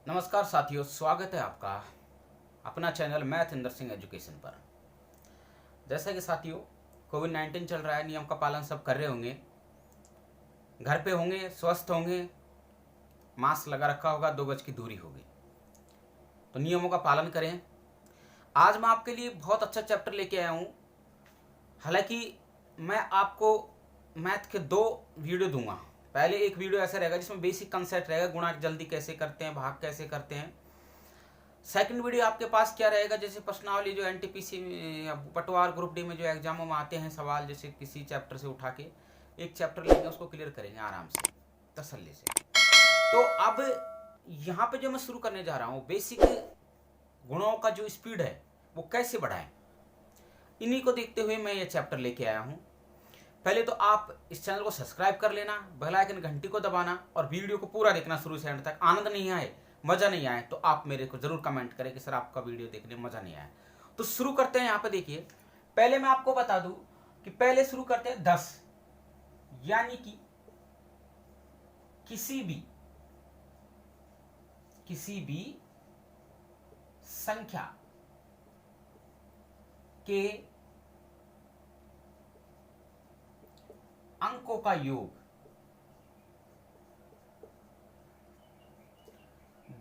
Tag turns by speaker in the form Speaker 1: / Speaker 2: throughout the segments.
Speaker 1: नमस्कार साथियों, स्वागत है आपका अपना channel math Inder Singh education पर। जैसा कि साथियों कोविड-19 चल रहा है, नियम का पालन सब कर रहे होंगे, घर पे होंगे, स्वस्थ होंगे, मास्क लगा रखा होगा, 2 गज की दूरी होगी, तो नियमों का पालन करें। आज मैं आपके लिए बहुत अच्छा चैप्टर लेके आया हूँ। हालांकि मैं आपको मैथ के 2 वीडियो दूंगा। पहले एक वीडियो ऐसा रहेगा जिसमें बेसिक कंसेप्ट रहेगा, गुणा जल्दी कैसे करते हैं, भाग कैसे करते हैं। सेकंड वीडियो आपके पास क्या रहेगा, जैसे प्रश्नावली जो एनटीपीसी पटवार ग्रुप डी में जो एग्जामों में आते हैं सवाल, जैसे किसी चैप्टर से उठा के एक चैप्टर लेंगे, उसको क्लियर करेंगे आराम से, तसल्ली से। तो अब यहाँ पे जो मैं शुरू करने जा रहा हूँ, बेसिक गुणों का जो स्पीड है वो कैसे बढ़ाएं, इन्हीं को देखते हुए मैं ये चैप्टर लेके आया हूँ। पहले तो आप इस चैनल को सब्सक्राइब कर लेना, बेल आइकन घंटी को दबाना और वीडियो को पूरा देखना शुरू से एंड तक। आनंद नहीं आए, मजा नहीं आए तो आप मेरे को जरूर कमेंट करें कि सर आपका वीडियो देखने में मजा नहीं आया। तो शुरू करते हैं। यहाँ पे देखिए, पहले मैं आपको बता दूं कि पहले शुरू करते हैं 10, यानी कि किसी भी संख्या के अंकों का योग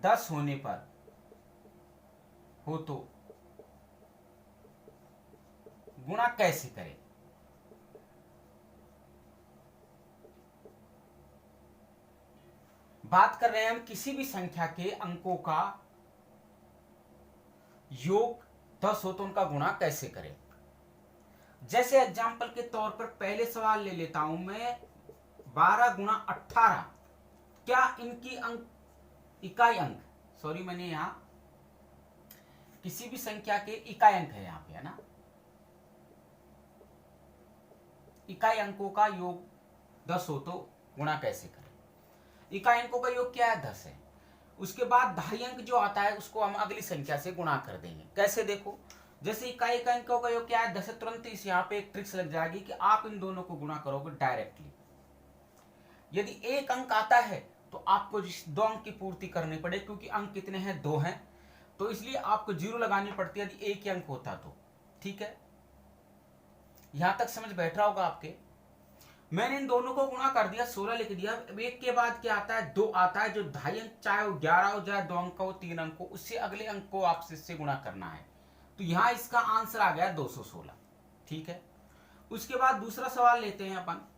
Speaker 1: 10 होने पर हो तो गुणा कैसे करें। बात कर रहे हैं हम किसी भी संख्या के अंकों का योग 10 हो तो उनका गुणा कैसे करें। जैसे एग्जाम्पल के तौर पर पहले सवाल ले लेता हूं मैं, 12 गुणा 18, क्या इनकी अंक इकाई अंक, सॉरी मैंने यहां किसी भी संख्या के इकाई अंक है यहां पे, है ना, इकाई अंकों का योग 10 हो तो गुणा कैसे करें। इकाई अंकों का योग क्या है, 10 है। उसके बाद दहाई अंक जो आता है उसको हम अगली संख्या से गुणा कर देंगे। कैसे, देखो, जैसे इकाई अंकों का योग क्या है, 10 है, तुरंत इस यहाँ पे एक ट्रिक्स लग जाएगी कि आप इन दोनों को गुणा करोगे डायरेक्टली। यदि एक अंक आता है तो आपको 2 अंक की पूर्ति करनी पड़े, क्योंकि अंक कितने हैं, 2 हैं, तो इसलिए आपको 0 लगानी पड़ती है यदि एक ही अंक होता तो। ठीक है, यहां तक समझ बैठ रहा होगा आपके। मैंने इन दोनों को गुणा कर दिया, 16 लिख दिया। अब एक के बाद क्या आता है, 2 आता है, जो ढाई अंक, चाहे वो 11 हो, चाहे 2 अंक हो, 3 अंक हो, उससे अगले अंक को आपसे इससे गुणा करना है। तो यहां इसका आंसर आ गया 216। ठीक है, उसके बाद दूसरा सवाल लेते हैं अपन।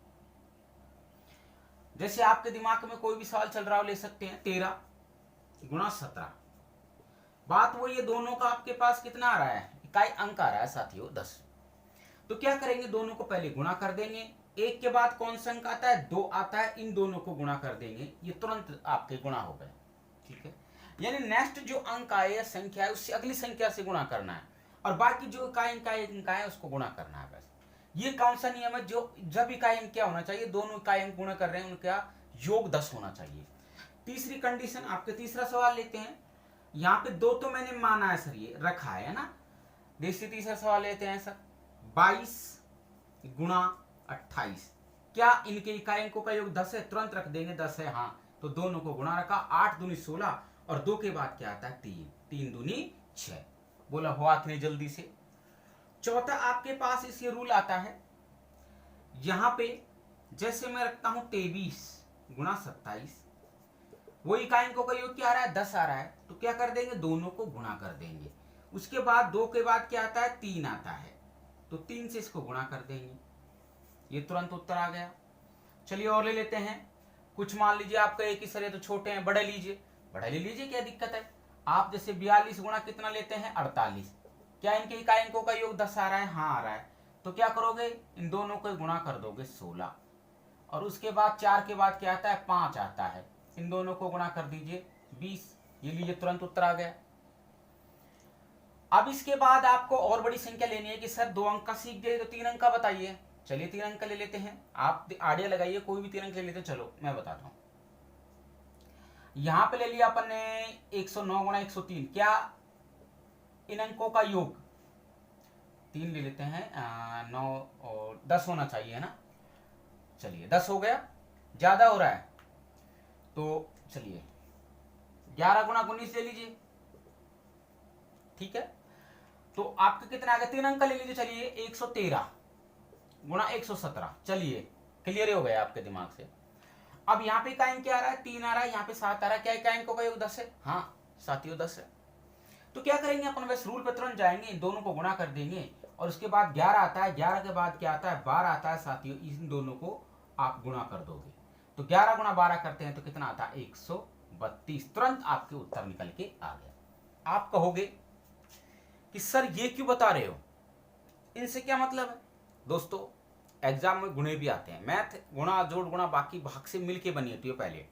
Speaker 1: जैसे आपके दिमाग में कोई भी सवाल चल रहा हो, ले सकते हैं। 13 गुणा 17, बात वो, ये दोनों का आपके पास कितना आ रहा है, इकाई अंक आ रहा है साथियों 10। तो क्या करेंगे, दोनों को पहले गुणा कर देंगे। एक के बाद कौन सा अंक आता है, 2 आता है, इन दोनों को गुणा कर देंगे, ये तुरंत आपके गुणा हो गए। ठीक है, यानी नेक्स्ट जो अंक आए या संख्या है उससे अगली संख्या से गुणा करना है, और बाकी जो इकाई अंक है उसको गुणा करना है। बस ये कौन सा नियम है, जो जब इकाई अंक क्या होना चाहिए, दोनों इकाई अंक गुणा कर रहे हैं उनका योग 10 होना चाहिए। तीसरी कंडीशन, आपके तीसरा सवाल लेते हैं। यहाँ पे 2 तो मैंने माना है सर, ये रखा है ना। देखिए तीसरा सवाल लेते हैं सर, 22 गुणा 28, क्या इनके इकाई अंकों का योग 10 है, तुरंत रख देंगे 10 है, हाँ, तो दोनों को गुणा रखा, 8 दूनी 16, और 2 के बाद क्या आता है, 3, 3 दूनी 6। बोला हुआ इतनी जल्दी से। चौथा आपके पास इस ये रूल आता है, यहां पे जैसे मैं रखता हूं 23 गुणा 27, वो इकाई अंकों का योग क्या आ रहा है, 10 आ रहा है, तो क्या कर देंगे, दोनों को गुणा कर देंगे। उसके बाद 2 के बाद क्या आता है, 3 आता है, तो 3 से इसको गुणा कर देंगे, ये तुरंत उत्तर आ गया। चलिए और ले लेते हैं कुछ। मान लीजिए आपका एक ही सर है तो छोटे हैं, बड़े लीजिए, बड़े ले लीजिए, क्या दिक्कत है। आप जैसे 42 गुणा कितना लेते हैं, 48, क्या इनके इकाई अंकों का योग 10 आ रहा है, हाँ आ रहा है, तो क्या करोगे, इन दोनों को गुणा कर दोगे 16, और उसके बाद 4 के बाद क्या आता है, 5 आता है, इन दोनों को गुणा कर दीजिए 20, ये लीजिए तुरंत उत्तर आ गया। अब इसके बाद आपको और बड़ी संख्या लेनी है कि सर 2 अंक का सीख गए तो 3 अंक का बताइए। चलिए 3 अंक का ले लेते हैं, आप आइडिया लगाइए, कोई भी 3 अंक ले लेते हैं। चलो मैं बताता हूं, यहां पे ले लिया अपन ने 109 गुणा 103, क्या इन अंकों का योग 3 ले लेते हैं, 9 और 10 होना चाहिए, है ना। चलिए 10 हो गया, ज्यादा हो रहा है तो चलिए 11 गुणा 19 ले लीजिए, ठीक है। तो आपके कितना आ गया, 3 अंक ले लीजिए, चलिए 113 गुणा 117, चलिए क्लियर हो गया आपके दिमाग से। अब यहाँ पे का अंक क्या आ रहा है, 3 आ रहा है, यहाँ पे 7 आ रहा है, क्या अंक होगा, योग 10 है, हाँ साथियों 10 है। तो क्या करेंगे अपन, बस रूल पे तुरंत जाएंगे, इन दोनों को गुणा कर देंगे और उसके बाद 11 आता है, 11 के बाद क्या आता है, 12 आता है साथियों, इन दोनों को आप गुणा कर दोगे तो 11 गुणा 12 करते हैं तो कितना आता है, 132। तुरंत आपके उत्तर निकल के आ गया। आप कहोगे कि सर ये क्यों बता रहे हो, इनसे क्या मतलब है। दोस्तों एग्जाम में गुणे भी आते हैं, मैथ गुणा जोड़ गुणा बाकी भाग से मिलके बनी होती है, पहले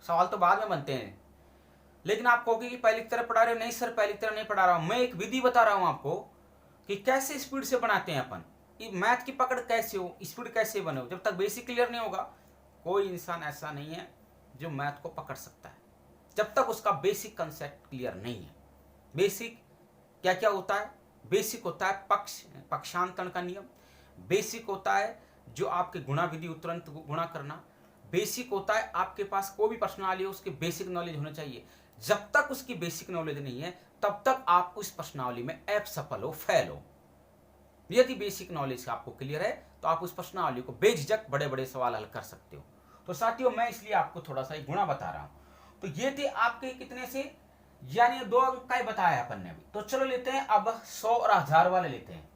Speaker 1: सवाल तो बाद में बनते हैं। लेकिन आप कहोगे कि पहली तरह पढ़ा रहे हो, नहीं सर पहली तरह नहीं पढ़ा रहा हूं, मैं एक विधि बता रहा हूं आपको कि कैसे स्पीड से बनाते हैं अपन, मैथ की पकड़ कैसे हो, स्पीड कैसे बने हो। जब तक बेसिक क्लियर नहीं होगा, कोई इंसान ऐसा नहीं है जो मैथ को पकड़ सकता है, जब तक उसका बेसिक कंसेप्ट क्लियर नहीं है। बेसिक क्या क्या होता है, बेसिक होता है पक्षांतरण का नियम, बेसिक होता है जो आपके गुणा विधि तुरंत गुणा करना, बेसिक होता है आपके पास कोई भी प्रश्नावली हो उसके बेसिक नॉलेज होना चाहिए। जब तक उसकी बेसिक नॉलेज नहीं है तब तक आप उस प्रश्नावली में असफल हो, फेल हो। यदि बेसिक नॉलेज आपको क्लियर है तो आप उस प्रश्नावली को बेझिझक बड़े बड़े सवाल हल कर सकते हो। तो साथियों मैं इसलिए आपको थोड़ा सा गुणा बता रहा हूं। तो ये थे आपके कितने से, यानी 2 अंक का ही बताया अपन ने अभी। तो चलो लेते हैं अब 100 और 1000 वाले लेते हैं।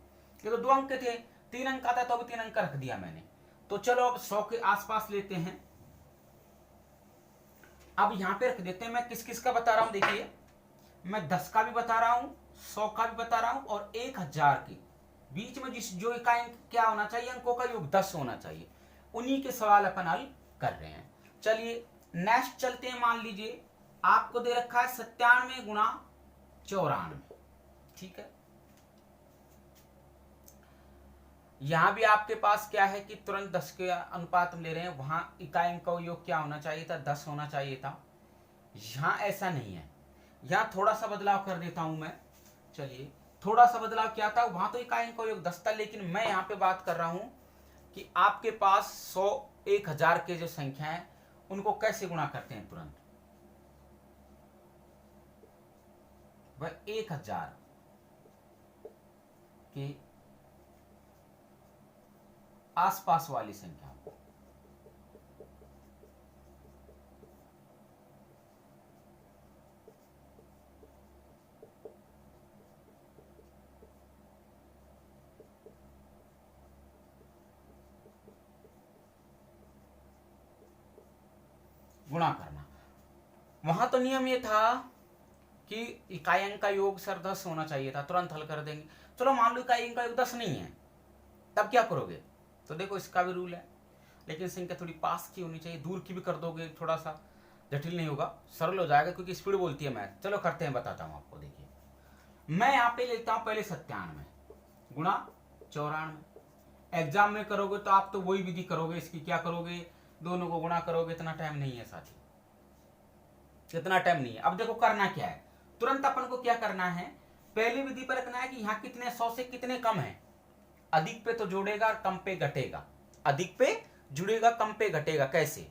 Speaker 1: ये तो 2 अंक के थे, 3 अंक आता है तो अभी 3 अंक का रख दिया मैंने। तो चलो अब 100 के आसपास लेते हैं। अब यहां पे रख देते हैं, मैं किस किस का बता रहा हूं, देखिए मैं 10 का भी बता रहा हूं, 100 का भी बता रहा हूं और 1000 के बीच में जिस जो का अंक क्या होना चाहिए, अंकों का योग 10 होना चाहिए, उन्हीं के सवाल अपन हल कर रहे हैं। चलिए नेक्स्ट चलते हैं। मान लीजिए आपको दे रखा है 97 गुणा 94, ठीक है। यहां भी आपके पास क्या है कि तुरंत 10 के अनुपात में ले रहे हैं, वहां इकाई अंक का योग क्या होना चाहिए था, 10 होना चाहिए था। यहां ऐसा नहीं है, यहां थोड़ा सा बदलाव कर देता हूं मैं। चलिए थोड़ा सा बदलाव क्या था, वहां तो इकाई अंक का योग 10 था, लेकिन मैं यहां पे बात कर रहा हूं कि आपके पास 100 1000 के जो संख्या है उनको कैसे गुणा करते हैं तुरंत। वह 1000 के आसपास वाली संख्या को गुणा करना। वहां तो नियम ये था कि इकाई अंक का योग सर 10 होना चाहिए था, तुरंत हल कर देंगे। चलो मान लो इकाई अंक का योग 10 नहीं है, तब क्या करोगे, तो देखो इसका भी रूल है, लेकिन संख्या थोड़ी पास की होनी चाहिए, दूर की भी कर दोगे थोड़ा सा जटिल नहीं होगा, सरल हो जाएगा, क्योंकि स्पीड बोलती है मैथ। चलो करते हैं, बताता हूं आपको। देखिए मैं यहाँ पे लेता हूं पहले 97 गुणा 94। एग्जाम में करोगे तो आप तो वही विधि करोगे, इसकी क्या करोगे, दोनों को गुणा करोगे। इतना टाइम नहीं है साथी, इतना टाइम नहीं है। अब देखो करना क्या है, तुरंत अपन को क्या करना है, पहली विधि पर रखना है कि यहाँ कितने 100 से कितने कम है। अधिक पे तो जोड़ेगा और कम पे घटेगा, अधिक पे जुड़ेगा कम पे घटेगा। कैसे,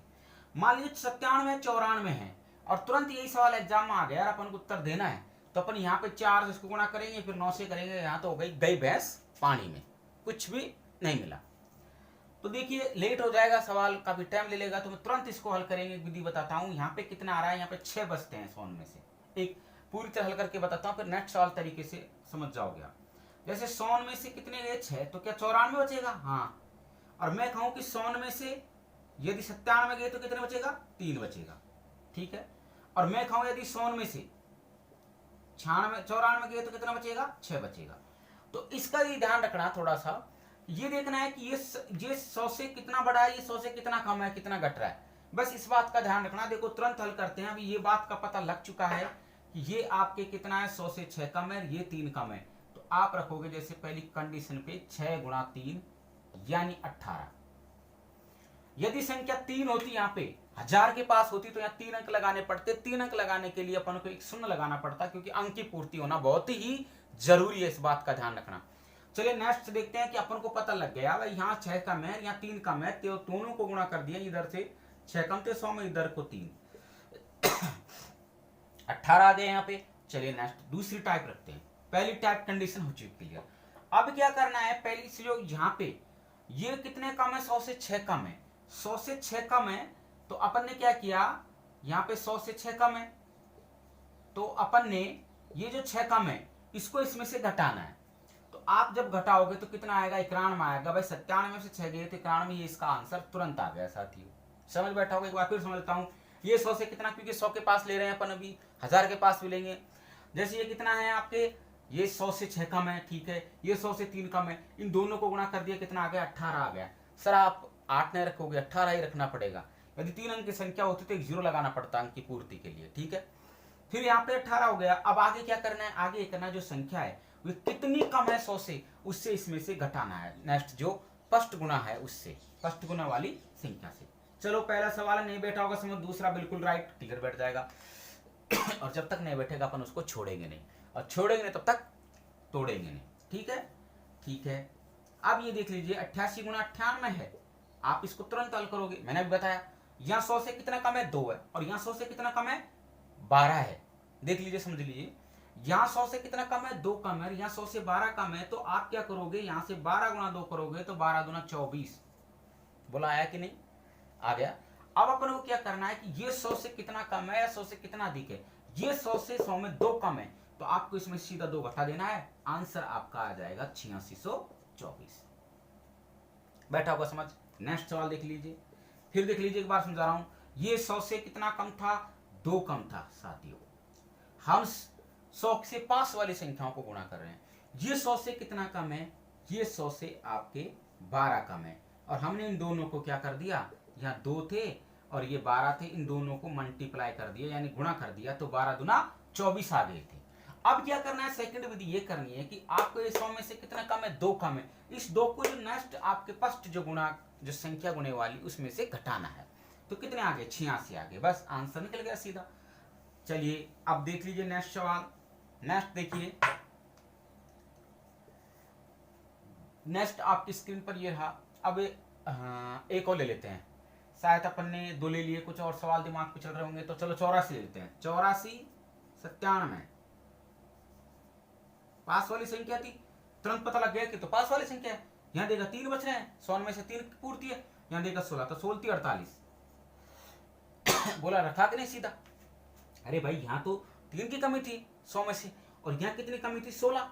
Speaker 1: मान लीजिए 97 94 है और तुरंत यही सवाल एग्जाम में आ गया और अपन को उत्तर देना है, तो अपन यहाँ पे 4 से इसको गुणा करेंगे, फिर 9 से करेंगे, यहाँ तो हो गई भैंस पानी में, कुछ भी नहीं मिला। तो देखिए लेट हो जाएगा, सवाल काफी टाइम ले लेगा, तो मैं तुरंत इसको हल करेंगे, विधि बताता हूँ। यहाँ पे कितना आ रहा है, यहाँ पे 6 बचते हैं 100 में से। एक पूरी तरह हल करके बताता हूँ, फिर नेक्स्ट सवाल तरीके से समझ जाओगे आप। जैसे 100 में से कितने गए 6, तो क्या 94 बचेगा, हाँ। और मैं कहूँ कि 100 में से यदि 97 गए तो कितने बचेगा, 3 बचेगा, ठीक है। और मैं कहूँ यदि 100 में से 94 गए तो कितना बचेगा, 6 बचेगा। तो इसका ये ध्यान रखना, थोड़ा सा ये देखना है कि ये 100 से कितना बड़ा है, ये 100 से कितना कम है, कितना घट रहा है, बस इस बात का ध्यान रखना। देखो तुरंत हल करते हैं, अभी ये बात का पता लग चुका है कि ये आपके कितना है, 100 से 6 कम है, ये 3 कम है। तो आप रखोगे जैसे पहली कंडीशन पे 6 गुणा 3 यानी 18। यदि संख्या 3 होती, यहाँ पे 1000 के पास होती, तो यहाँ 3 अंक लगाने पड़ते। 3 अंक लगाने के लिए अपन को एक शून्य लगाना पड़ता, क्योंकि अंक की पूर्ति होना बहुत ही जरूरी है, इस बात का ध्यान रखना। चलिए नेक्स्ट देखते हैं कि अपन को पता लग गया भाई, यहाँ 6 कम है, यहाँ 3 कम है, तो दोनों को गुणा कर दिया, इधर से 6 कम थे 100 में, इधर को 3। 18 आ गए यहाँ पे। चलिए नेक्स्ट दूसरी टाइप रखते हैं। पहली टाइप कंडीशन हो चुकी क्लियर। अब क्या करना है, पहली से जो यहाँ पे ये कितने कम है, 100 से 6 कम है। 100 से 6 कम है तो अपन ने क्या किया, यहाँ पे 100 से 6 कम है तो अपन ने ये जो 6 कम है इसको इसमें से घटाना है। तो आप जब घटाओगे तो कितना आएगा, 91 आएगा। भाई 97 से 6 गए तो 91, ये इसका आंसर तुरंत आ गया साथियों। समझ बैठा होगा, एक बार फिर समझता हूँ। ये 100 से कितना, क्योंकि 100 के पास ले रहे हैं अपन, अभी 1000 के पास भी लेंगे। जैसे ये कितना है आपके, ये 100 से 6 कम है, ठीक है। ये 100 से 3 कम है, इन दोनों को गुणा कर दिया, कितना आ गया, 18 आ गया। सर आप 8 नहीं रखोगे, 18 ही रखना पड़ेगा। यदि 3 अंक की संख्या होती तो एक जीरो लगाना पड़ता अंक की पूर्ति के लिए, ठीक है। फिर यहाँ पे 18 हो गया। अब आगे क्या करना है, आगे करना जो संख्या है वो कितनी कम है 100 से, उससे इसमें से घटाना है। नेक्स्ट जो फर्स्ट गुना है उससे, फर्स्ट गुना वाली संख्या से। चलो पहला सवाल नहीं बैठा होगा समझ, दूसरा बिल्कुल राइट क्लियर बैठ जाएगा। और जब तक नहीं बैठेगा अपन उसको छोड़ेंगे नहीं, और छोड़ेंगे नहीं तब तक तोड़ेंगे नहीं, ठीक है। ठीक है, अब ये देख लीजिए 88 गुना 98 है। आप इसको तुरंत हल करोगे, मैंने भी बताया। यहाँ 100 से कितना कम है, 2 है, और यहाँ 100 से कितना कम है, 12 है। देख लीजिए, समझ लीजिए, यहाँ 100 से कितना कम है, 2 कम है, यहाँ 100 से 12 कम है। तो आप क्या करोगे, यहाँ से 12 गुना 2 करोगे तो 12 गुना 24। बोला आया कि नहीं, आ गया। अब अपन को क्या करना है कि ये 100 से कितना कम है या 100 से कितना अधिक है। ये 100 से 100 में 2 कम है तो आपको इसमें सीधा 2 घटा देना है। आंसर आपका आ जाएगा 8624। बैठा होगा समझ। नेक्स्ट सवाल देख लीजिए, फिर देख लीजिए, एक बार समझा रहा हूं। ये 100 से कितना कम था, 2 कम था साथियों। हम 100 से पास वाली संख्याओं को गुणा कर रहे हैं। ये 100 से कितना कम है, ये 100 से आपके 12 कम है। और हमने इन दोनों को क्या कर दिया, यहाँ 2 थे और ये 12 थे, इन दोनों को मल्टीप्लाई कर दिया यानी गुणा कर दिया, तो 12 दुना 24 आ गए थे। अब क्या करना है, सेकंड विधि ये करनी है कि आपको ये 100 में से कितना कम है, 2 कम है। इस 2 को जो नेक्स्ट आपके फर्स्ट जो गुणा, जो संख्या गुणे वाली, उसमें से घटाना है। तो कितने आ गए, 86 आ गए। बस आंसर निकल गया सीधा। चलिए अब देख लीजिए नेक्स्ट सवाल। नेक्स्ट देखिए, नेक्स्ट आपकी स्क्रीन पर ये रहा। अब एक और ले लेते हैं, शायद अपन ने 2 ले लिए, कुछ और सवाल दिमाग पे चल रहे होंगे, तो चलो 84 ले लेते हैं। 84 97 पास वाली संख्या थी, तुरंत पता लग गया कि तो पास वाली संख्या है। यहाँ देखा 3 बच रहे हैं, 100 में से 3 पूर्ति है। यहाँ देखा 16, तो 16 थी 48। बोला रखा कि नहीं सीधा। अरे भाई यहाँ तो 3 की कमी थी 100 में से, और यहाँ कितनी कमी थी, 16।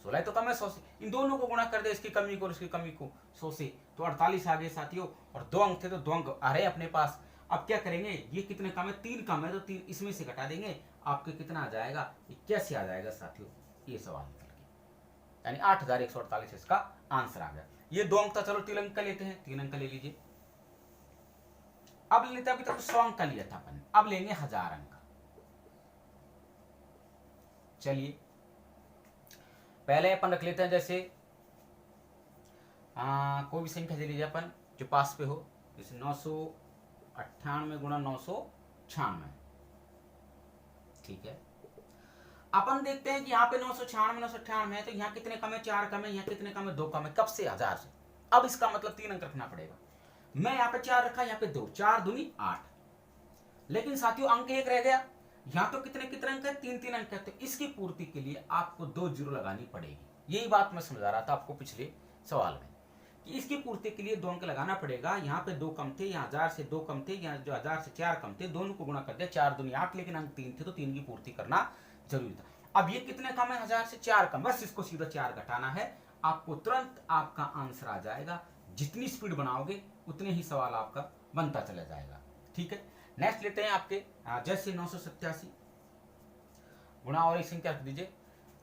Speaker 1: 16 तो कम है 100 से। इन दोनों को गुणा कर दे, इसकी कमी को और इसकी कमी को 100 से, तो 48 आ गए साथियों। और 2 अंक थे तो 2 अंक आ रहे अपने पास। अब क्या करेंगे, ये कितने कम है, 3 कम है, तो 3 इसमें से घटा देंगे, आपके कितना आ जाएगा, 81 आ जाएगा साथियों। ये सवाल निकल गया, यानी 8148 इसका आंसर आ गया। ये 2 अंक था, चलो 3 अंक का लेते हैं, 3 अंक का ले लीजिए। अब लेते, अभी तक 100 अंक का लिया था अपन, अब लेंगे 1000 अंक। चलिए पहले अपन रख लेते हैं, जैसे कोई भी संख्या ले लीजिए अपन जो पास पे हो, जैसे 998 गुणा 996, ठीक है। अपन देखते हैं कि यहाँ पे 996 है, तो यहाँ कितने कम है, 4 कम है, यहाँ कितने कम है, 2 कम है। कब से, 1000 से। अब इसका मतलब 3 अंक रखना पड़ेगा। मैं यहाँ पे 4 रखा, यहाँ पे 2, 4 दूनी 8। लेकिन साथियों अंक 1 रह गया। यहाँ तो कितने कितने अंक है, 3 अंक है। तो इसकी पूर्ति के लिए आपको 2 जीरो लगानी पड़ेगी। यही बात मैं समझा रहा था आपको पिछले सवाल में, कि इसकी पूर्ति के लिए 2 अंक लगाना पड़ेगा। यहाँ पे 2 कम थे, यहाँ 1000 से 2 कम थे, यहाँ जो 1000 से 4 कम थे, दोनों को गुणा कर दिया, 4 दूनी 8। लेकिन अंक 3 थे तो 3 की पूर्ति करना जरूरी था। अब ये कितने कम है, 1000 से 4 कम, बस इसको सीधा 4 घटाना है, आपको तुरंत आपका आंसर आ जाएगा। जितनी स्पीड बनाओगे उतने ही सवाल आपका बनता चला जाएगा, ठीक है। नेक्स्ट लेते हैं आपके, जैसे 987 गुणा और एक संख्या रख दीजिए,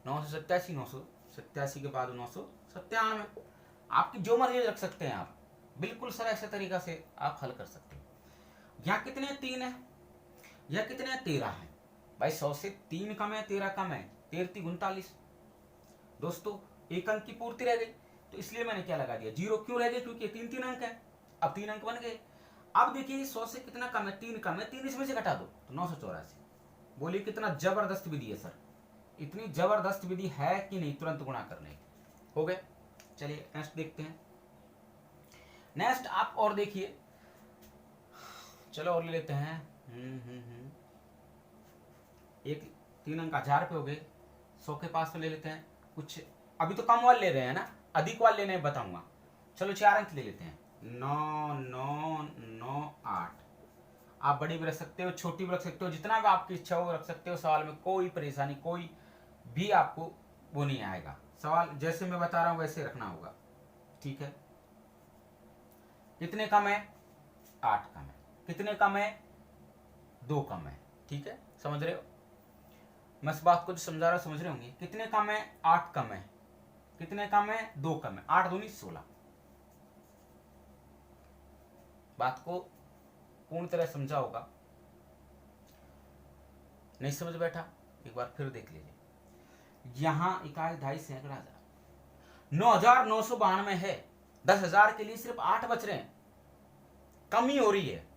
Speaker 1: 987 के बाद 997। आपकी जो मर्जी रख सकते हैं आप, बिल्कुल सर ऐसे तरीका से आप हल कर सकते हैं। यहाँ कितने 3 है, यह कितने 13 है। भाई 100 से 3 कम है, 13 कम है, 13 39। दोस्तों 1 अंक की पूर्ति रह गई, तो इसलिए मैंने क्या लगा दिया, 0 क्यों रह गए, क्योंकि 3 अंक है। अब 3 अंक बन गए। अब देखिए 100 से कितना कम है, 3 कम है, 3 इसमें से घटा दो तो 984। बोलिए कितना जबरदस्त विधि है सर, इतनी जबरदस्त विधि है कि नहीं तुरंत गुणा करने की। हो गए। चलिए नेक्स्ट देखते हैं। नेक्स्ट आप और देखिए, चलो और ले लेते हैं। एक 3 अंक 1000 पे हो गए, 100 के पास तो ले लेते हैं कुछ, अभी तो कम वाले ले रहे हैं ना, अधिक वाले लेने बताऊंगा। चलो 4 अंक ले लेते हैं, 9 9 9 8। आप बड़ी भी रख सकते हो, छोटी भी रख सकते हो, जितना भी आपकी इच्छा हो रख सकते हो। सवाल में कोई परेशानी, कोई भी आपको वो नहीं आएगा। सवाल जैसे मैं बता रहा हूं वैसे रखना होगा, ठीक है। कितने कम है? 8 कम है। कितने कम है? 2 कम है, ठीक है। समझ रहे हो मैं इस बात को जो समझा रहा हूं, समझ रहे होंगे। कितने कम है? 8 कम है। कितने कम है? 2 कम है। 8 दूनी 16। बात को पूर्ण तरह समझा होगा। नहीं समझ बैठा? एक बार फिर देख लीजिए। यहां 21 ढाई सैकड़ा 9,992 है। 10,000 के लिए सिर्फ 8 बच रहे हैं, कमी हो रही है।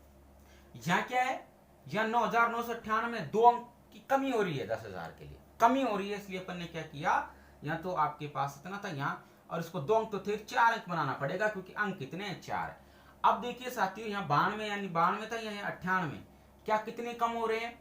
Speaker 1: यहां क्या है? यहां 9,998 2 अंक की कमी हो रही है। 10,000 के लिए कमी हो रही है, इसलिए अपन ने क्या किया, यहां तो आपके पास इतना था यहां, और इसको 2 अंक तो थे, 4 अंक बनाना पड़ेगा क्योंकि अंक कितने हैं? 4। अब देखिए साथियों, यहाँ 92 यानी 92 था, यहाँ 98। क्या कितने कम हो रहे हैं?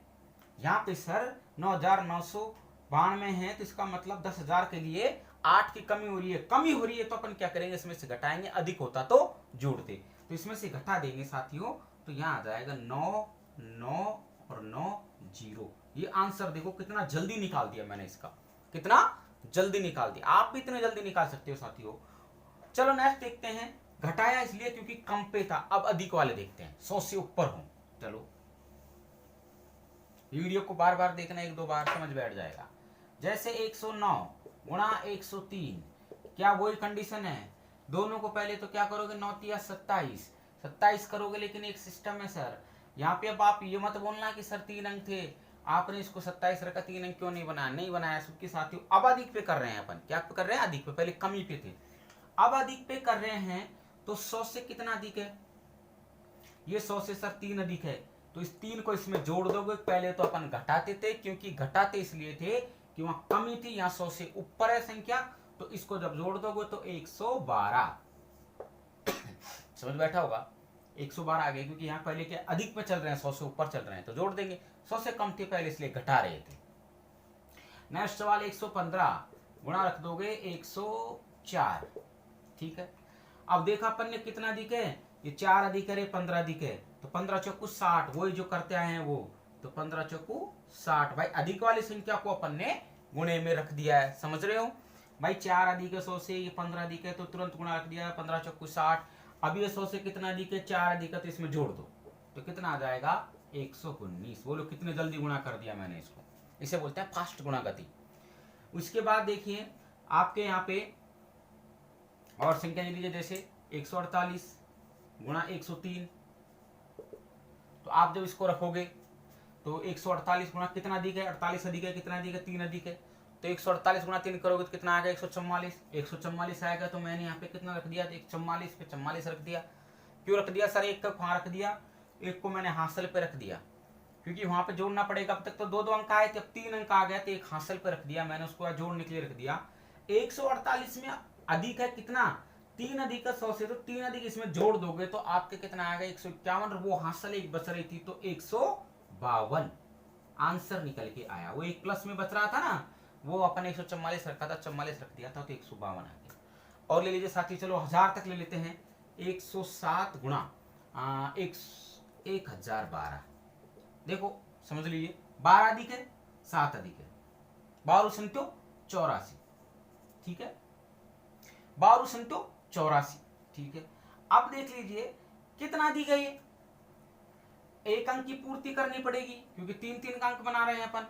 Speaker 1: यहाँ पे सर 9,992 है, तो इसका मतलब 10,000 के लिए 8 की कमी हो रही है। कमी हो रही है तो अपन क्या करेंगे, इसमें से घटाएंगे, अधिक होता तो जोड़ते, तो इसमें से घटा देंगे साथियों, तो यहाँ आ जाएगा 9 9 और 9 0। ये आंसर देखो कितना जल्दी निकाल दिया मैंने इसका, कितना जल्दी निकाल दिया। आप भी इतने जल्दी निकाल सकते हो साथियों। चलो नेक्स्ट देखते हैं। घटाया इसलिए क्योंकि कम पे था, अब अधिक वाले देखते हैं, 100 से ऊपर हो। चलो वीडियो को बार बार देखना, 1-2 बार समझ बैठ जाएगा। जैसे 109 गुणा 103, क्या वही कंडीशन है? दोनों को पहले तो क्या करोगे, 9 या 27 करोगे, लेकिन एक सिस्टम है सर यहाँ पे। अब आप ये मत बोलना कि सर 3 अंक थे, आपने इसको 27 रखा, 3 अंक क्यों नहीं बनाया? नहीं बनाया सबके साथियों। अब अधिक पे कर रहे हैं अपन, क्या कर रहे हैं? अधिक पे, पहले कमी पे थे, अब अधिक पे कर रहे हैं। तो 100 से कितना अधिक है? ये 100 से सर 3 अधिक है, तो इस 3 को इसमें जोड़ दोगे। पहले तो अपन घटाते थे, क्योंकि घटाते इसलिए थे कि वहां कमी थी, यहाँ 100 से ऊपर है संख्या, तो इसको जब जोड़ दोगे तो 112। समझ बैठा होगा? 112 आ गए, क्योंकि यहाँ पहले क्या अधिक में चल रहे हैं, 100 से ऊपर चल रहे हैं, तो जोड़ देंगे। 100 से कम थे पहले, इसलिए घटा रहे थे। नेक्स्ट सवाल 115 गुणा रख दोगे 104, ठीक है। अब देखा अपन ने कितना अधिक है, ये 4 अधिक है, 15 अधिक है, तो 15 चौकू 60, वही जो करते आए हैं वो, तो 15 चौकू 60। भाई अधिक वाली संख्या को अपन ने गुणे में रख दिया है, समझ रहे हो भाई। 4 अधिक है 100 से, ये 15 अधिक है, तो तुरंत गुणा रख दिया है, 15 चौकू 60। अब ये 100 से कितना अधिक है? 4 अधिक है, तो इसमें जोड़ दो, तो कितना आ जाएगा? 119। बोलो कितने जल्दी गुणा कर दिया मैंने इसको, इसे बोलते हैं फास्ट गुणा गति। उसके बाद देखिए आपके यहाँ पे और संख्या ले लीजिए, जैसे 148 गुणा 103, तो आप जब इसको रखोगे तो 148 गुणा कितना अधिक है? 48 अधिक है, कितना अधिक है? 3 अधिक है, तो 148 गुणा 3 करोगे तो कितना आ गया? 144। 144 आएगा, तो मैंने यहाँ पे कितना रख दिया? 144 पे 44 रख दिया। क्यों रख दिया सर? एक का वहां रख दिया, एक को मैंने हासिल पे रख दिया, क्योंकि वहां पे जोड़ना पड़ेगा। अब तक तो 2-2 अंक आए थे, अब 3 अंक आ गया, तो एक हासिल पे रख दिया मैंने, उसको जोड़ने के लिए रख दिया। 148 में अधिक है कितना? 3 अधिक है 100 से, तो 3 अधिक इसमें जोड़ दोगे तो आपके कितना आएगा? 151। वो हासिल एक बच रही थी, तो 152 आंसर निकल के आया। वो एक प्लस में बच रहा था ना, वो अपन 144 रखा था, 44 रख दिया था, तो 152 आ गया। और ले लीजिए साथी, चलो 1000 तक ले लेते हैं। 107 गुणा 1012, देखो समझ लीजिए, 12 अधिक है 7 अधिक है, 12 संतो 84, ठीक है। 12 संतो 84, ठीक है। अब देख लीजिए कितना अधिक है ये, एक अंक की पूर्ति करनी पड़ेगी, क्योंकि 3-3 का अंक बना रहे हैं अपन,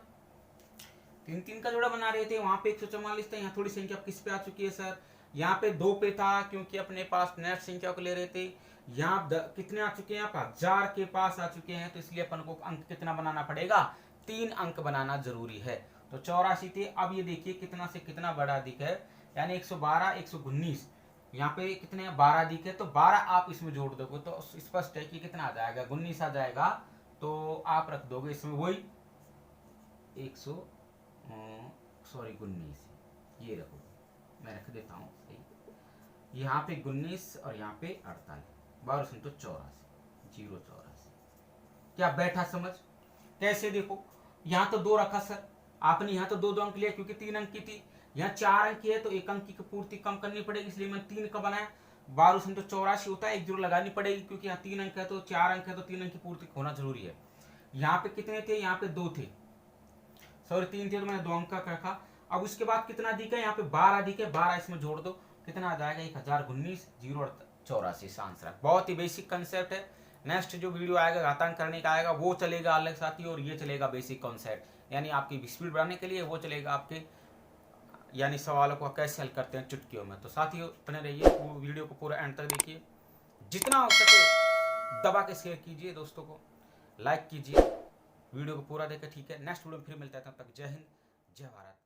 Speaker 1: 3-3 का जोड़ा बना रहे थे। वहां पे 144 था, यहाँ थोड़ी संख्या किस पे आ चुकी है सर? यहाँ पे 2 पे था, क्योंकि अपने पास नेट संख्या को ले रहे थे। यहाँ कितने आ चुके हैं? 1000 के पास आ चुके हैं, तो इसलिए अपन को अंक कितना बनाना पड़ेगा? 3 अंक बनाना जरूरी है। तो 84 थे। अब ये देखिए कितना से कितना बड़ा अधिक है, यानी 112 119, यहाँ पे कितने 12 अधिक है, तो 12 आप इसमें जोड़ दोगे तो स्पष्ट है कि कितना आ जाएगा? 19 आ जाएगा। तो आप रख दोगे इसमें वही 19, ये रखो, मैं रख देता हूँ सही। यहाँ पे 19 और यहाँ पे 48, 12 संतो 84, 084। क्या बैठा समझ? कैसे? देखो यहाँ तो 2 रखा सर, आपने यहाँ तो 2 अंक लिया क्योंकि 3 अंक की थी, यहाँ 4 अंक की है तो 1 अंक की पूर्ति कम करनी पड़ेगी, इसलिए मैंने 3 का बनाया। 12 तो 84 होता है, 1 जीरो लगानी पड़ेगी क्योंकि यहाँ 3 अंक है तो 4 अंक है तो 3 अंक की पूर्ति होना जरूरी है। यहाँ पे कितने थे, यहाँ पे 2 थे, सॉरी 3 थे तो मैंने 2 अंक का रखा। अब उसके बाद कितना दिखा, यहाँ पे 12 दिखे, 12 इसमें जोड़ दो, कितना आ जाएगा 1019 084 आंसर है। बहुत ही बेसिक कंसेप्ट है। नेक्स्ट जो वीडियो आएगा घातांक करने का आएगा वो चलेगा अलग साथी, और ये चलेगा बेसिक कॉन्सेप्ट, यानी आपकी स्पीड बढ़ाने के लिए वो चलेगा आपके, यानी सवालों को कैसे हल करते हैं चुटकियों में। तो साथियों बने रहिए, वो वीडियो को पूरा एंड तक देखिए, जितना हो सके दबा के शेयर कीजिए, दोस्तों को लाइक कीजिए, वीडियो को पूरा देखें, ठीक है। नेक्स्ट वीडियो में फिर मिलता है, तब तक जय हिंद जय भारत।